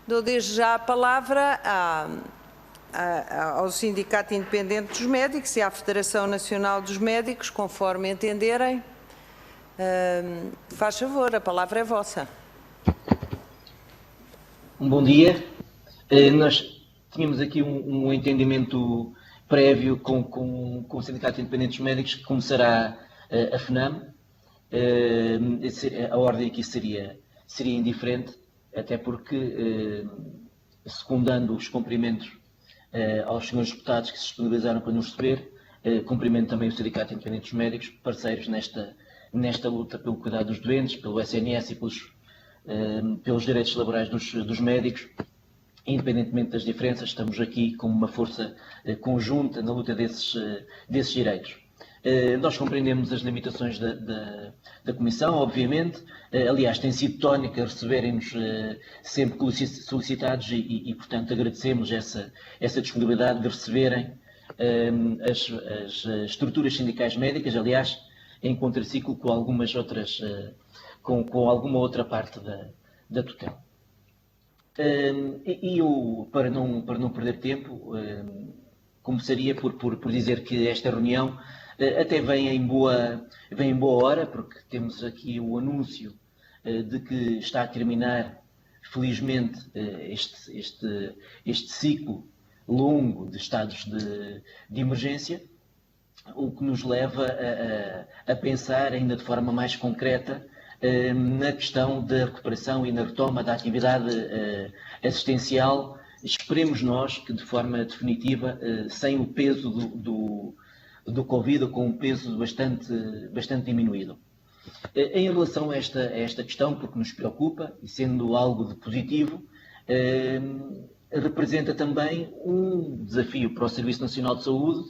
Dou desde já a palavra ao Sindicato Independente dos Médicos e à Federação Nacional dos Médicos, conforme entenderem. Faz favor, a palavra é vossa. Bom dia. Nós tínhamos aqui um entendimento prévio com o Sindicato Independente dos Médicos, que começará a FNAM. A ordem aqui seria indiferente, até porque, secundando os cumprimentos aos senhores deputados que se disponibilizaram para nos receber, cumprimento também o Sindicato Independente dos Médicos, parceiros nesta luta pelo cuidado dos doentes, pelo SNS e pelos direitos laborais dos médicos. Independentemente das diferenças, estamos aqui como uma força conjunta na luta desses direitos. Nós compreendemos as limitações da Comissão, obviamente. Aliás, tem sido tónica receberem-nos sempre solicitados e, portanto, agradecemos essa disponibilidade de receberem as estruturas sindicais médicas, aliás, em contraciclo com algumas outras, com alguma outra parte da tutela. E eu, para não perder tempo, começaria por dizer que esta reunião até vem em boa hora, porque temos aqui o anúncio de que está a terminar, felizmente, este ciclo longo de estados de emergência, o que nos leva a pensar ainda de forma mais concreta na questão da recuperação e na retoma da atividade assistencial. Esperemos nós que de forma definitiva, sem o peso do Covid, ou com um peso bastante diminuído. Em relação a esta questão, porque nos preocupa, e sendo algo de positivo, representa também um desafio para o Serviço Nacional de Saúde,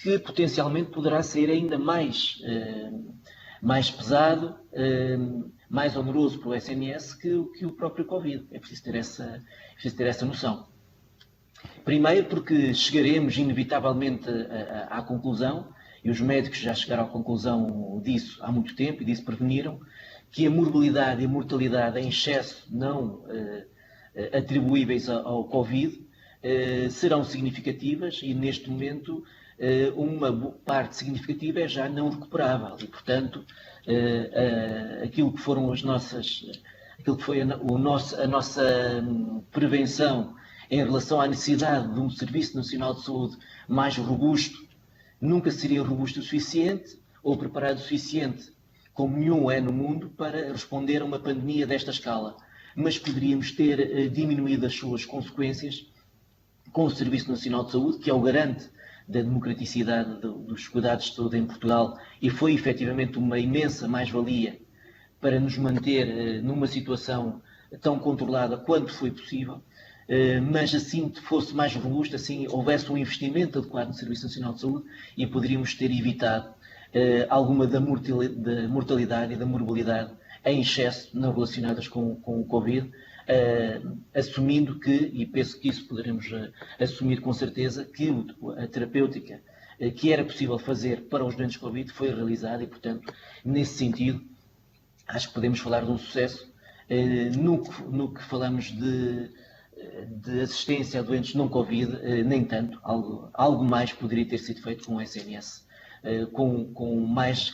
que potencialmente poderá ser ainda mais pesado, mais oneroso para o SNS que o próprio Covid. É preciso ter essa noção. Primeiro porque chegaremos inevitavelmente à conclusão, e os médicos já chegaram à conclusão disso há muito tempo, e disso preveniram, que a morbilidade e a mortalidade em excesso não atribuíveis ao Covid serão significativas, e neste momento uma parte significativa é já não recuperável, e portanto aquilo que foram aquilo que foi a nossa prevenção em relação à necessidade de um Serviço Nacional de Saúde mais robusto, nunca seria robusto o suficiente ou preparado o suficiente, como nenhum é no mundo, para responder a uma pandemia desta escala. Mas poderíamos ter diminuído as suas consequências com o Serviço Nacional de Saúde, que é o garante da democraticidade dos cuidados de saúde em Portugal, e foi efetivamente uma imensa mais-valia para nos manter numa situação tão controlada quanto foi possível, mas assim fosse mais robusto, assim houvesse um investimento adequado no Serviço Nacional de Saúde, e poderíamos ter evitado alguma da mortalidade e da morbilidade em excesso não relacionadas com o Covid, assumindo que, e penso que isso poderemos assumir com certeza, que a terapêutica que era possível fazer para os doentes Covid foi realizada, e, portanto, nesse sentido, acho que podemos falar de um sucesso. No que falamos de assistência a doentes não Covid, nem tanto, algo mais poderia ter sido feito com o SNS, com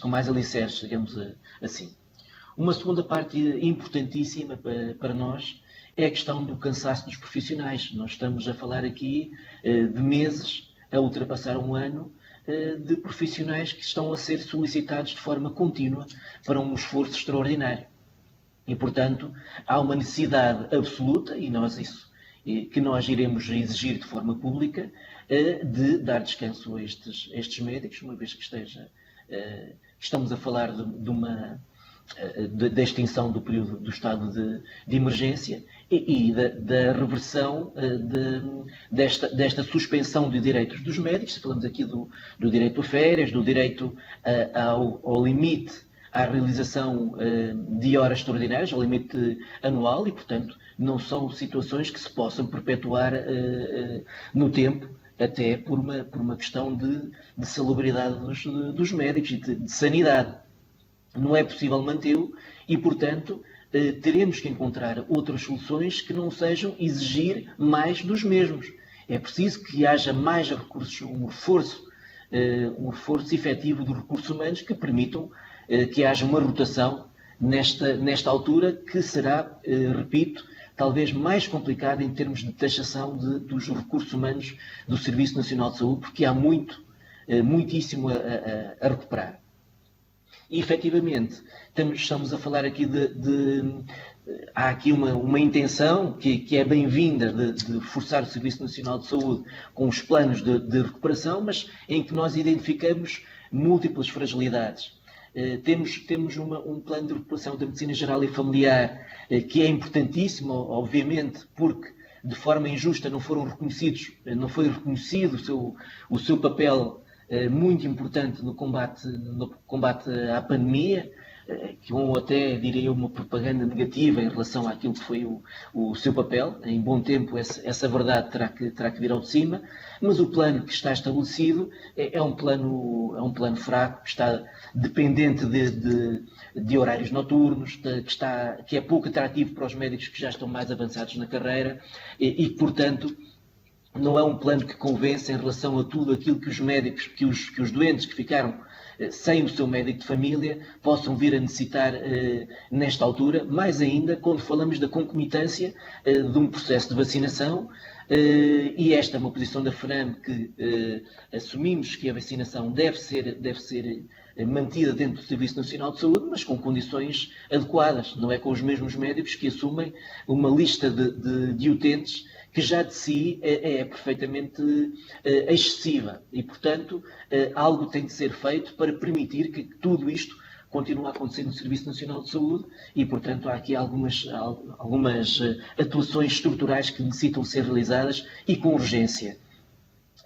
mais alicerces, digamos assim. Uma segunda parte importantíssima para nós é a questão do cansaço dos profissionais. Nós estamos a falar aqui de meses, a ultrapassar um ano, de profissionais que estão a ser solicitados de forma contínua para um esforço extraordinário. E, portanto, há uma necessidade absoluta, e que nós iremos exigir de forma pública, de dar descanso a estes médicos, uma vez que estamos a falar da extinção do período do estado de emergência e da reversão desta suspensão de direitos dos médicos. Falamos aqui do direito a férias, do direito ao limite, à realização de horas extraordinárias, ao limite anual, e, portanto, não são situações que se possam perpetuar no tempo, até por uma questão de salubridade dos médicos e de sanidade. Não é possível mantê-lo, e, portanto, teremos que encontrar outras soluções que não sejam exigir mais dos mesmos. É preciso que haja mais recursos, um reforço efetivo dos recursos humanos que permitam que haja uma rotação nesta altura, que será, repito, talvez mais complicada em termos de taxação dos recursos humanos do Serviço Nacional de Saúde, porque há muitíssimo a recuperar. E, efetivamente, estamos a falar aqui há aqui uma intenção que é bem-vinda de reforçar o Serviço Nacional de Saúde com os planos de recuperação, mas em que nós identificamos múltiplas fragilidades. Temos um plano de recuperação da medicina geral e familiar que é importantíssimo, obviamente, porque de forma injusta não foi reconhecido o seu papel muito importante no combate à pandemia, com até, diria eu, uma propaganda negativa em relação àquilo que foi o seu papel. Em bom tempo essa verdade terá que vir ao de cima, mas o plano que está estabelecido é um plano fraco, que está dependente de horários noturnos, que é pouco atrativo para os médicos que já estão mais avançados na carreira e portanto, não é um plano que convence em relação a tudo aquilo que os médicos, que os doentes que ficaram sem o seu médico de família possam vir a necessitar nesta altura, mais ainda quando falamos da concomitância de um processo de vacinação, e esta é uma posição da FNAM que assumimos que a vacinação deve ser mantida dentro do Serviço Nacional de Saúde, mas com condições adequadas, não é com os mesmos médicos que assumem uma lista de utentes que já de si é perfeitamente excessiva. E, portanto, algo tem de ser feito para permitir que tudo isto continue a acontecer no Serviço Nacional de Saúde e, portanto, há aqui algumas atuações estruturais que necessitam ser realizadas e com urgência.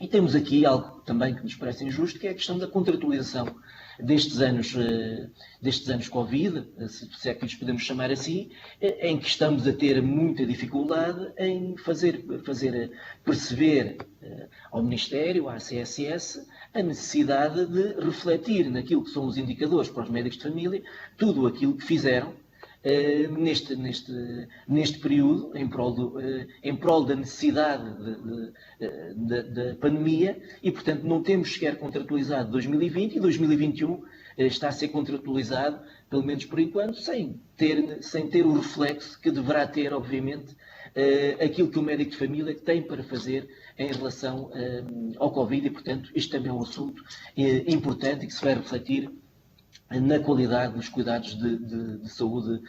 E temos aqui algo também que nos parece injusto, que é a questão da contratualização destes anos Covid, se é que lhes podemos chamar assim, em que estamos a ter muita dificuldade em fazer perceber ao Ministério, à CSS, a necessidade de refletir naquilo que são os indicadores para os médicos de família, tudo aquilo que fizeram neste período, em prol da necessidade da pandemia, e, portanto, não temos sequer contratualizado 2020 e 2021 está a ser contratualizado, pelo menos por enquanto, sem ter o reflexo que deverá ter, obviamente, aquilo que o médico de família tem para fazer em relação ao Covid, e, portanto, isto também é um assunto importante e que se vai refletir na qualidade dos cuidados de saúde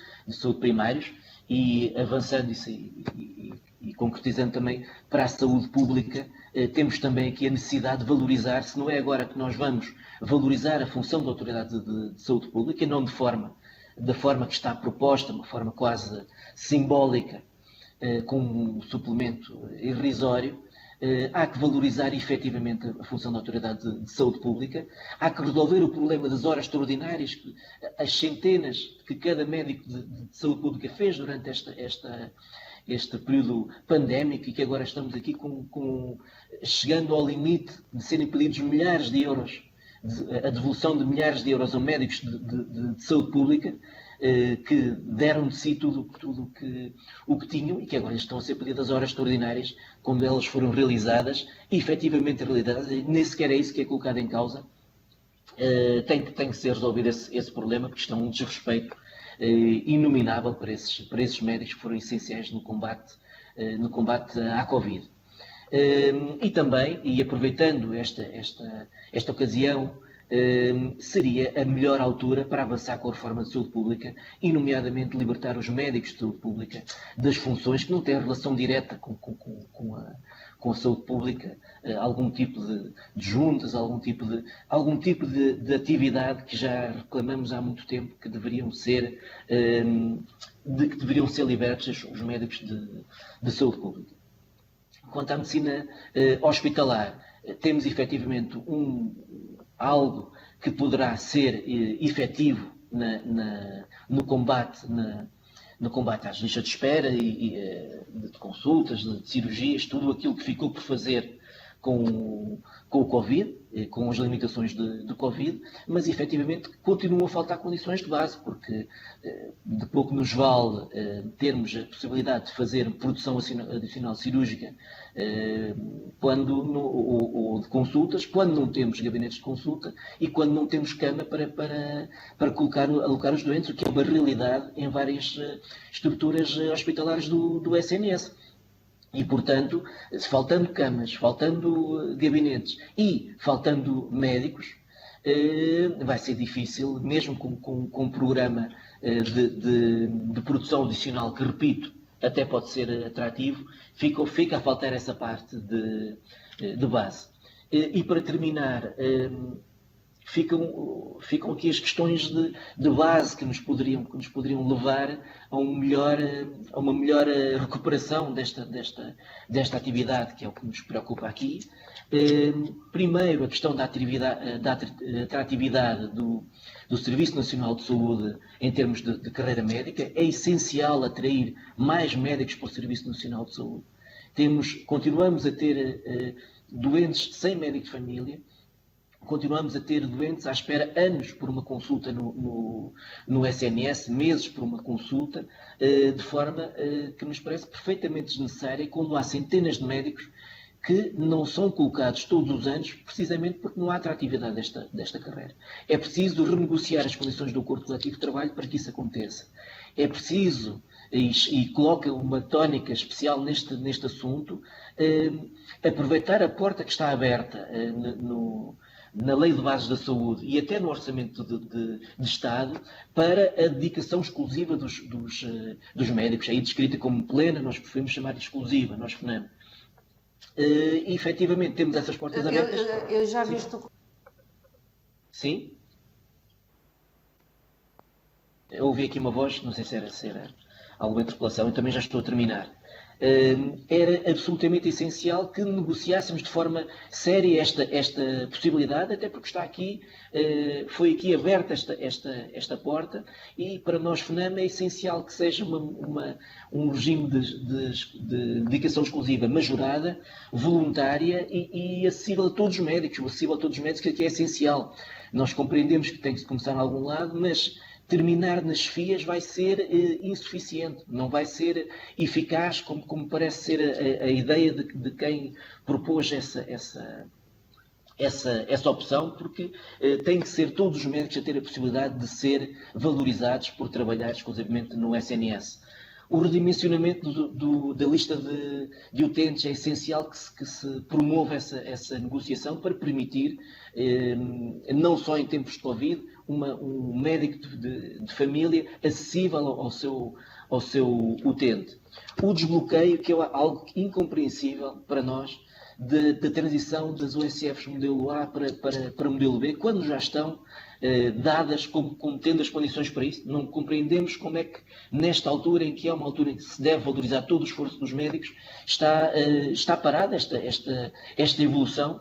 primários, e avançando isso e concretizando também para a saúde pública, temos também aqui a necessidade de valorizar, se não é agora que nós vamos valorizar a função da Autoridade de Saúde Pública, e não da forma que está proposta, uma forma quase simbólica, com um suplemento irrisório. Há que valorizar efetivamente a função da Autoridade de Saúde Pública, há que resolver o problema das horas extraordinárias, as centenas que cada médico de saúde pública fez durante este período pandémico, e que agora estamos aqui chegando ao limite de serem pedidos milhares de euros, a devolução de milhares de euros a médicos de saúde pública, que deram de si tudo o que tinham, e que agora estão a ser pedidas horas extraordinárias quando elas foram realizadas, efetivamente realizadas, e nem sequer é isso que é colocado em causa. Tem que ser resolvido esse problema, porque isto é um desrespeito inominável para esses médicos que foram essenciais no combate à Covid. E também, e aproveitando esta ocasião, seria a melhor altura para avançar com a reforma de saúde pública, e nomeadamente libertar os médicos de saúde pública das funções que não têm relação direta com a saúde pública, algum tipo de juntas, algum tipo de atividade que já reclamamos há muito tempo que deveriam ser libertos os médicos de saúde pública. Quanto à medicina hospitalar, temos efetivamente algo que poderá ser efetivo no combate às listas de espera e de consultas, de cirurgias, tudo aquilo que ficou por fazer com o Covid, com as limitações de Covid, mas efetivamente continuam a faltar condições de base, porque de pouco nos vale termos a possibilidade de fazer produção adicional cirúrgica ou de consultas, quando não temos gabinetes de consulta e quando não temos cama para alocar os doentes, o que é uma realidade em várias estruturas hospitalares do SNS. E, portanto, faltando camas, faltando gabinetes e faltando médicos, vai ser difícil, mesmo com um programa de produção adicional, que, repito, até pode ser atrativo, fica a faltar essa parte de base. E para terminar, ficam aqui as questões de base que nos poderiam levar a uma melhor recuperação desta atividade, que é o que nos preocupa aqui. Primeiro, a questão da atratividade do Serviço Nacional de Saúde em termos de carreira médica. É essencial atrair mais médicos para o Serviço Nacional de Saúde. Continuamos a ter doentes sem médico de família. Continuamos a ter doentes à espera anos por uma consulta no SNS, meses por uma consulta, de forma que nos parece perfeitamente desnecessária, quando há centenas de médicos que não são colocados todos os anos, precisamente porque não há atratividade desta carreira. É preciso renegociar as condições do acordo coletivo de trabalho para que isso aconteça. É preciso, e coloca uma tónica especial neste assunto, aproveitar a porta que está aberta na Lei de Bases da Saúde e até no Orçamento de Estado para a dedicação exclusiva dos médicos, aí descrita como plena, nós preferimos chamar de exclusiva, nós FNAM. E efetivamente temos essas portas abertas. Eu já vi isto. Sim? Eu ouvi aqui uma voz, não sei se era alguma interpelação, eu também já estou a terminar. Era absolutamente essencial que negociássemos de forma séria esta possibilidade, até porque foi aqui aberta esta porta, e para nós, FNAM, é essencial que seja um regime de dedicação exclusiva majorada, voluntária e acessível a todos os médicos. O acessível a todos os médicos aqui é essencial. Nós compreendemos que tem que se começar em algum lado, mas terminar nas FIAs vai ser insuficiente, não vai ser eficaz, como parece ser a ideia de quem propôs essa opção, porque tem que ser todos os médicos a ter a possibilidade de ser valorizados por trabalhar exclusivamente no SNS. O redimensionamento da lista de utentes é essencial que se promova essa negociação para permitir, não só em tempos de Covid, um médico de família acessível ao seu utente. O desbloqueio, que é algo incompreensível para nós, da transição das OSFs modelo A para modelo B, quando já estão dadas como tendo as condições para isso. Não compreendemos como é que, nesta altura, em que é uma altura em que se deve valorizar todo o esforço dos médicos, está parada esta evolução.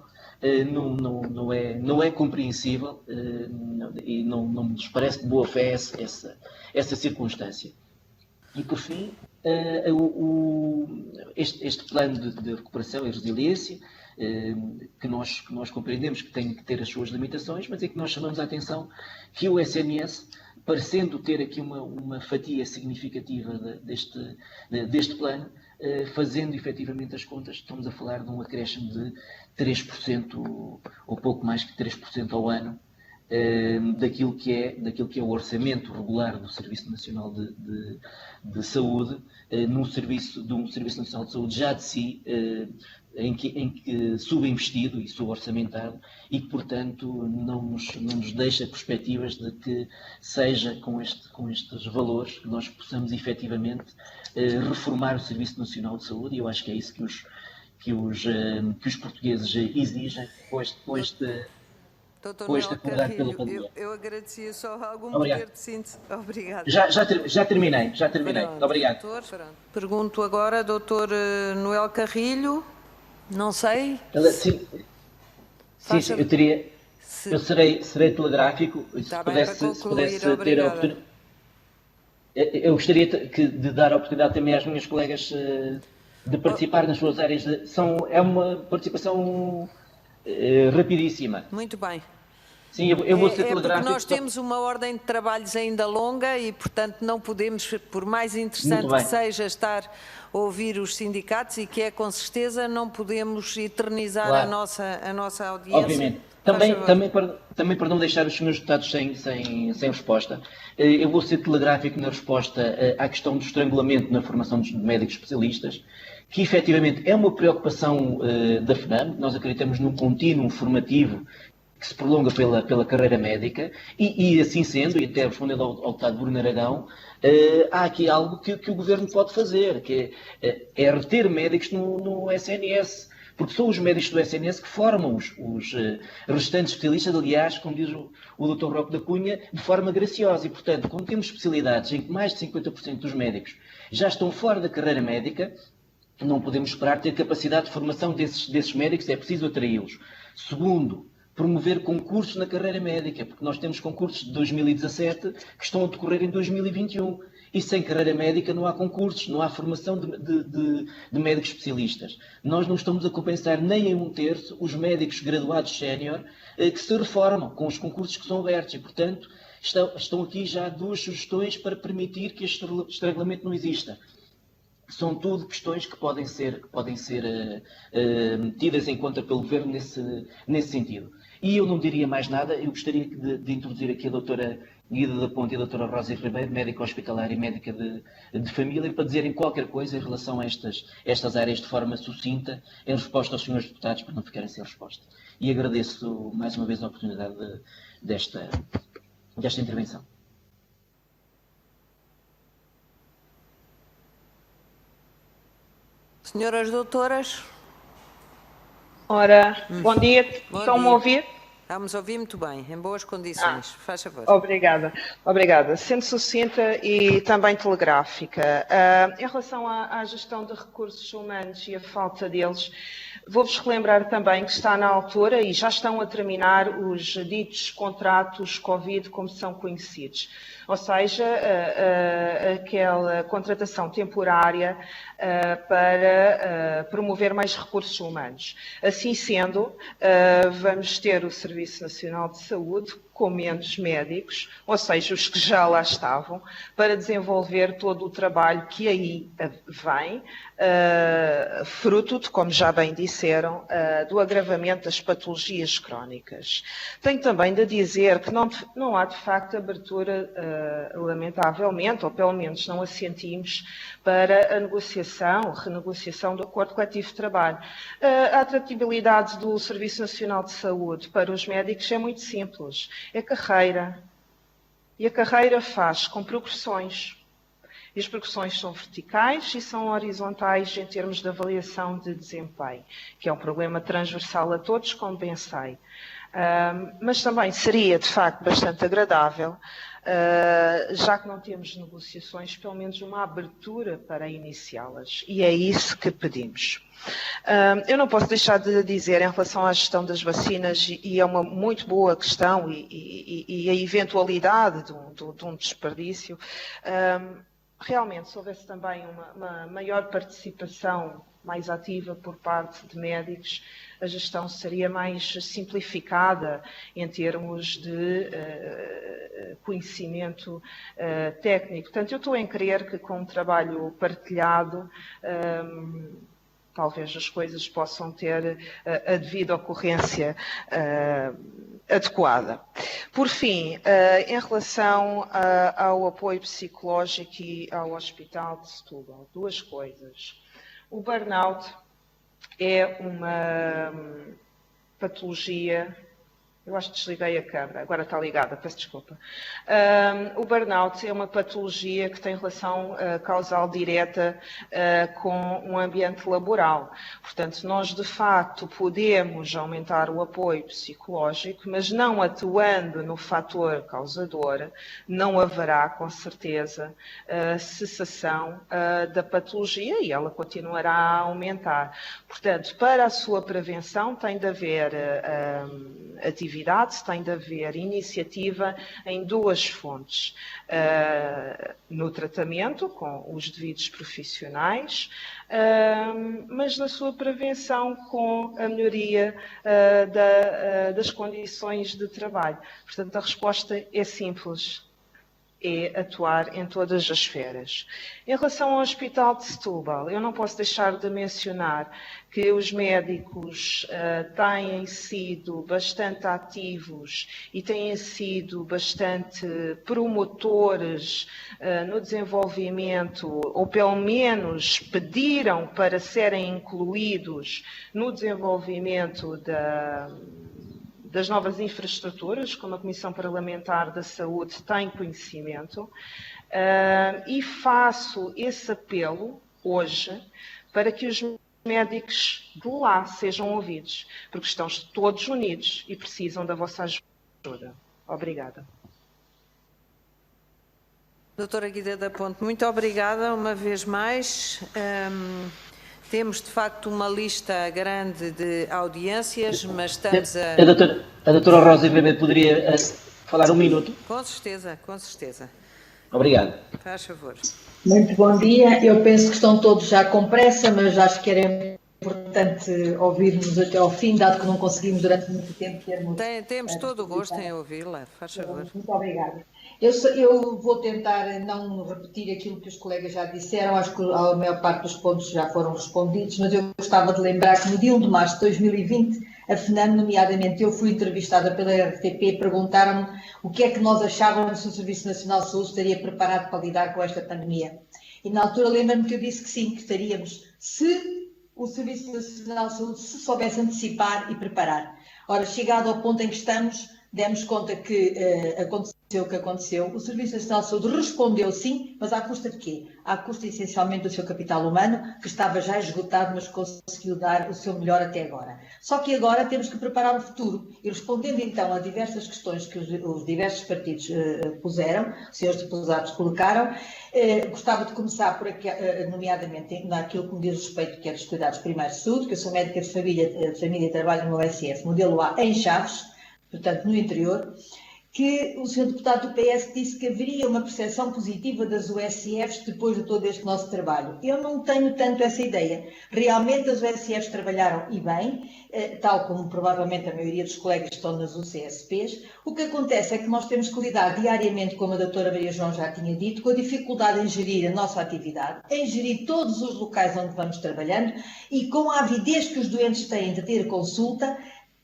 Não é compreensível e não nos parece de boa fé essa circunstância. E, por fim, este plano de recuperação e resiliência, que nós compreendemos que tem que ter as suas limitações, mas é que nós chamamos a atenção que o SNS, parecendo ter aqui uma fatia significativa deste plano, fazendo efetivamente as contas, estamos a falar de um acréscimo de 3%, ou pouco mais que 3% ao ano, daquilo que é o orçamento regular do Serviço Nacional de Saúde, de um Serviço Nacional de Saúde já de si, em que subinvestido e suborçamentado, e que, portanto, não nos deixa perspectivas de que seja com estes valores que nós possamos efetivamente reformar o Serviço Nacional de Saúde, e eu acho que é isso que os portugueses exigem depois de Doutor depois de Noel acordar pela Carrilho, pandemia. eu agradecia só algum Obrigado. poder de síntese. Obrigada. Já terminei. Pronto, Obrigado. doutor, pronto. Pergunto agora ao doutor Noel Carrilho, não sei. Sim, eu serei telegráfico, Está bem, para concluir, ter a obrigada. oportunidade. Eu gostaria de dar a oportunidade também às minhas colegas de participar nas suas áreas. É uma participação rapidíssima. Muito bem. Sim, eu vou ser É porque telegráfico. nós temos uma ordem de trabalhos ainda longa e, portanto, não podemos, por mais Muito interessante bem. que seja estar a ouvir os sindicatos, e que é com certeza, não podemos eternizar Claro. a nossa audiência. Obviamente. Faz favor. Também para não deixar os senhores deputados sem resposta, eu vou ser telegráfico na resposta à questão do estrangulamento na formação dos médicos especialistas, que efetivamente é uma preocupação da FNAM. Nós acreditamos num contínuo formativo que se prolonga pela carreira médica e assim sendo, e até respondendo ao deputado Bruno Aragão, há aqui algo que o Governo pode fazer, que é reter médicos no SNS. Porque são os médicos do SNS que formam os restantes especialistas, aliás, como diz o Dr. Roque da Cunha, de forma graciosa. E, portanto, como temos especialidades em que mais de 50% dos médicos já estão fora da carreira médica, não podemos esperar ter capacidade de formação desses médicos, é preciso atraí-los. Segundo, promover concursos na carreira médica, porque nós temos concursos de 2017 que estão a decorrer em 2021. E sem carreira médica não há concursos, não há formação de médicos especialistas. Nós não estamos a compensar nem em 1/3 os médicos graduados sénior que se reformam com os concursos que são abertos. E, portanto, estão aqui já 2 sugestões para permitir que este estrangulamento não exista. São tudo questões que podem ser tidas em conta pelo Governo nesse sentido. E eu não diria mais nada, eu gostaria de introduzir aqui a doutora Guida da Ponte e a doutora Rosa Ribeiro, médica hospitalar e médica de família, para dizerem qualquer coisa em relação a estas áreas de forma sucinta, em resposta aos senhores deputados, para não ficarem sem resposta. E agradeço mais uma vez a oportunidade desta intervenção. Senhoras doutoras. Ora, bom dia. Estão-me a ouvir? Estamos a ouvir muito bem, em boas condições. Faz favor. Obrigada. Sendo sucinta e também telegráfica, em relação à gestão de recursos humanos e a falta deles, vou-vos relembrar também que está na altura e já estão a terminar os ditos contratos Covid, como são conhecidos. Ou seja, aquela contratação temporária para promover mais recursos humanos. Assim sendo, vamos ter o Serviço Nacional de Saúde com menos médicos, ou seja, os que já lá estavam, para desenvolver todo o trabalho que aí vem, fruto de, como já bem disseram, do agravamento das patologias crónicas. Tenho também de dizer que não há de facto abertura, lamentavelmente, ou pelo menos não a sentimos, para a renegociação do acordo coletivo de trabalho. A atratividade do Serviço Nacional de Saúde para os médicos é muito simples. É carreira. E a carreira faz com progressões. E as progressões são verticais e são horizontais em termos de avaliação de desempenho, que é um problema transversal a todos, como bem sei. Mas também seria, de facto, bastante agradável, já que não temos negociações, pelo menos uma abertura para iniciá-las. E é isso que pedimos. Eu não posso deixar de dizer, em relação à gestão das vacinas, e é uma muito boa questão, e a eventualidade de um desperdício, realmente, se houvesse também uma maior participação mais ativa por parte de médicos, a gestão seria mais simplificada em termos de conhecimento técnico. Portanto, eu estou em crer que com um trabalho partilhado, talvez as coisas possam ter a devida ocorrência adequada. Por fim, em relação ao apoio psicológico e ao Hospital de Setúbal, 2 coisas. O burnout é uma patologia. Eu acho que desliguei a câmara, agora está ligada, peço desculpa. O burnout é uma patologia que tem relação causal direta com um ambiente laboral. Portanto, nós de facto podemos aumentar o apoio psicológico, mas não atuando no fator causador, não haverá com certeza cessação da patologia e ela continuará a aumentar. Portanto, para a sua prevenção tem de haver atividade atividade, tem de haver iniciativa em duas fontes. No tratamento, com os devidos profissionais, mas na sua prevenção com a melhoria das condições de trabalho. Portanto, a resposta é simples. É atuar em todas as esferas. Em relação ao Hospital de Setúbal, eu não posso deixar de mencionar que os médicos têm sido bastante ativos e têm sido bastante promotores no desenvolvimento, ou pelo menos pediram para serem incluídos no desenvolvimento das novas infraestruturas, como a Comissão Parlamentar da Saúde tem conhecimento, e faço esse apelo hoje para que os médicos de lá sejam ouvidos, porque estão todos unidos e precisam da vossa ajuda. Obrigada. Doutora Guida da Ponte, muito obrigada uma vez mais. Temos, de facto, uma lista grande de audiências, mas estamos a... A doutora Rosa Weber poderia falar um minuto? Com certeza, com certeza. Obrigado. Faz favor. Muito bom dia. Eu penso que estão todos já com pressa, mas acho que era importante ouvirmos até ao fim, dado que não conseguimos durante muito tempo termos... Temos todo o gosto em ouvi-la. Faz favor. Muito obrigada. Eu vou tentar não repetir aquilo que os colegas já disseram, acho que a maior parte dos pontos já foram respondidos, mas eu gostava de lembrar que no dia 1 de março de 2020, a FNAM, nomeadamente eu, fui entrevistada pela RTP e perguntaram-me o que é que nós achávamos se o Serviço Nacional de Saúde estaria preparado para lidar com esta pandemia. E na altura lembro-me que eu disse que sim, que estaríamos, se o Serviço Nacional de Saúde se soubesse antecipar e preparar. Ora, chegado ao ponto em que estamos, demos conta que aconteceu o que aconteceu. O Serviço Nacional de Saúde respondeu sim, mas à custa de quê? À custa essencialmente do seu capital humano, que estava já esgotado, mas conseguiu dar o seu melhor até agora. Só que agora temos que preparar o futuro. E respondendo então a diversas questões que os diversos partidos puseram, os senhores deputados colocaram, gostava de começar por aqui, nomeadamente naquilo que me diz respeito, que é dos cuidados primários de saúde, que eu sou médica de família e trabalho no OSF, modelo A, em Chaves, portanto no interior, que o Sr. Deputado do PS disse que haveria uma percepção positiva das USFs depois de todo este nosso trabalho. Eu não tenho tanto essa ideia. Realmente as USFs trabalharam e bem, tal como provavelmente a maioria dos colegas estão nas UCSPs. O que acontece é que nós temos que lidar diariamente, como a doutora Maria João já tinha dito, com a dificuldade em gerir a nossa atividade, em gerir todos os locais onde vamos trabalhando e com a avidez que os doentes têm de ter consulta,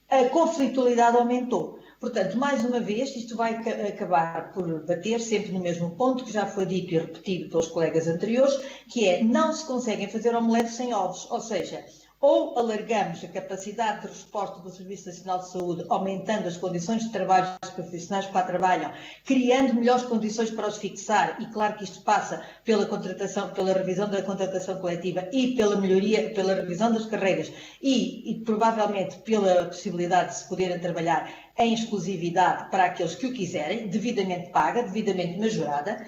a conflitualidade aumentou. Portanto, mais uma vez, isto vai acabar por bater sempre no mesmo ponto que já foi dito e repetido pelos colegas anteriores, que é não se conseguem fazer omeletes sem ovos, ou seja, ou alargamos a capacidade de resposta do Serviço Nacional de Saúde, aumentando as condições de trabalho dos profissionais que lá trabalham, criando melhores condições para os fixar, e claro que isto passa pela contratação, pela revisão da contratação coletiva e pela melhoria, pela revisão das carreiras e provavelmente pela possibilidade de se poderem trabalhar em exclusividade para aqueles que o quiserem, devidamente paga, devidamente majorada,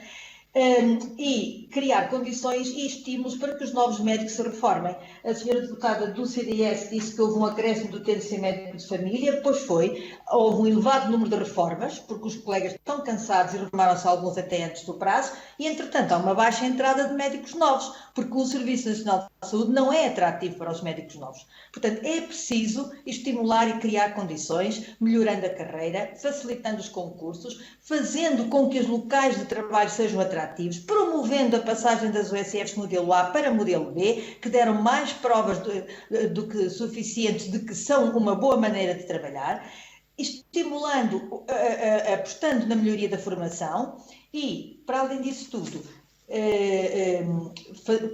e criar condições e estímulos para que os novos médicos se reformem. A senhora deputada do CDS disse que houve um acréscimo do ter de ser médico de família, pois foi, houve um elevado número de reformas, porque os colegas estão cansados e reformaram-se alguns até antes do prazo, e entretanto há uma baixa entrada de médicos novos, porque o Serviço Nacional de Saúde não é atrativo para os médicos novos. Portanto, é preciso estimular e criar condições, melhorando a carreira, facilitando os concursos, fazendo com que os locais de trabalho sejam atrativos, promovendo a passagem das USFs modelo A para modelo B, que deram mais provas do que suficientes de que são uma boa maneira de trabalhar, estimulando, apostando na melhoria da formação e, para além disso tudo,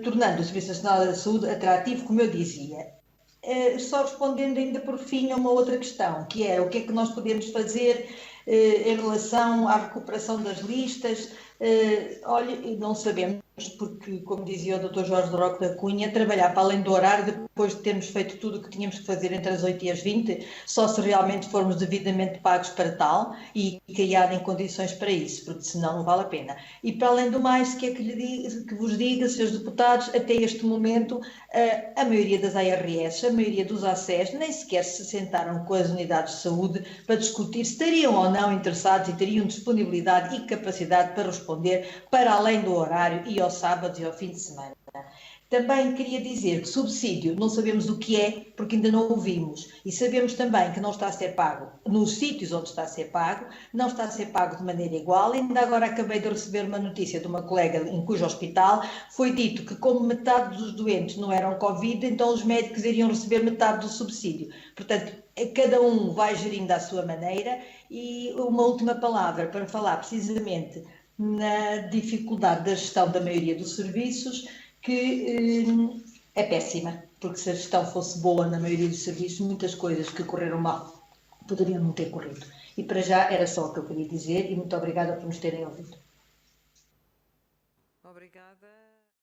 tornando o Serviço Nacional da Saúde atrativo, como eu dizia. Só respondendo ainda por fim a uma outra questão, que é o que é que nós podemos fazer em relação à recuperação das listas. Olha, não sabemos porque, como dizia o Dr. Jorge de Roque da Cunha, trabalhar para além do horário, depois de termos feito tudo o que tínhamos que fazer entre as 8 e as 20, só se realmente formos devidamente pagos para tal e criar em condições para isso, porque senão não vale a pena. E para além do mais, que vos diga, senhores deputados, até este momento, a maioria das ARS, a maioria dos ACES, nem sequer se sentaram com as unidades de saúde para discutir se estariam ou não interessados e teriam disponibilidade e capacidade para responder para além do horário e aos sábados e ao fim de semana. Também queria dizer que subsídio não sabemos o que é, porque ainda não ouvimos. E sabemos também que não está a ser pago nos sítios onde está a ser pago, não está a ser pago de maneira igual. Ainda agora acabei de receber uma notícia de uma colega em cujo hospital foi dito que, como metade dos doentes não eram Covid, então os médicos iriam receber metade do subsídio. Portanto, cada um vai gerindo à sua maneira. E uma última palavra para falar precisamente na dificuldade da gestão da maioria dos serviços, que é péssima, porque se a gestão fosse boa na maioria dos serviços, muitas coisas que correram mal poderiam não ter corrido. E para já era só o que eu queria dizer e muito obrigada por nos terem ouvido. Obrigada.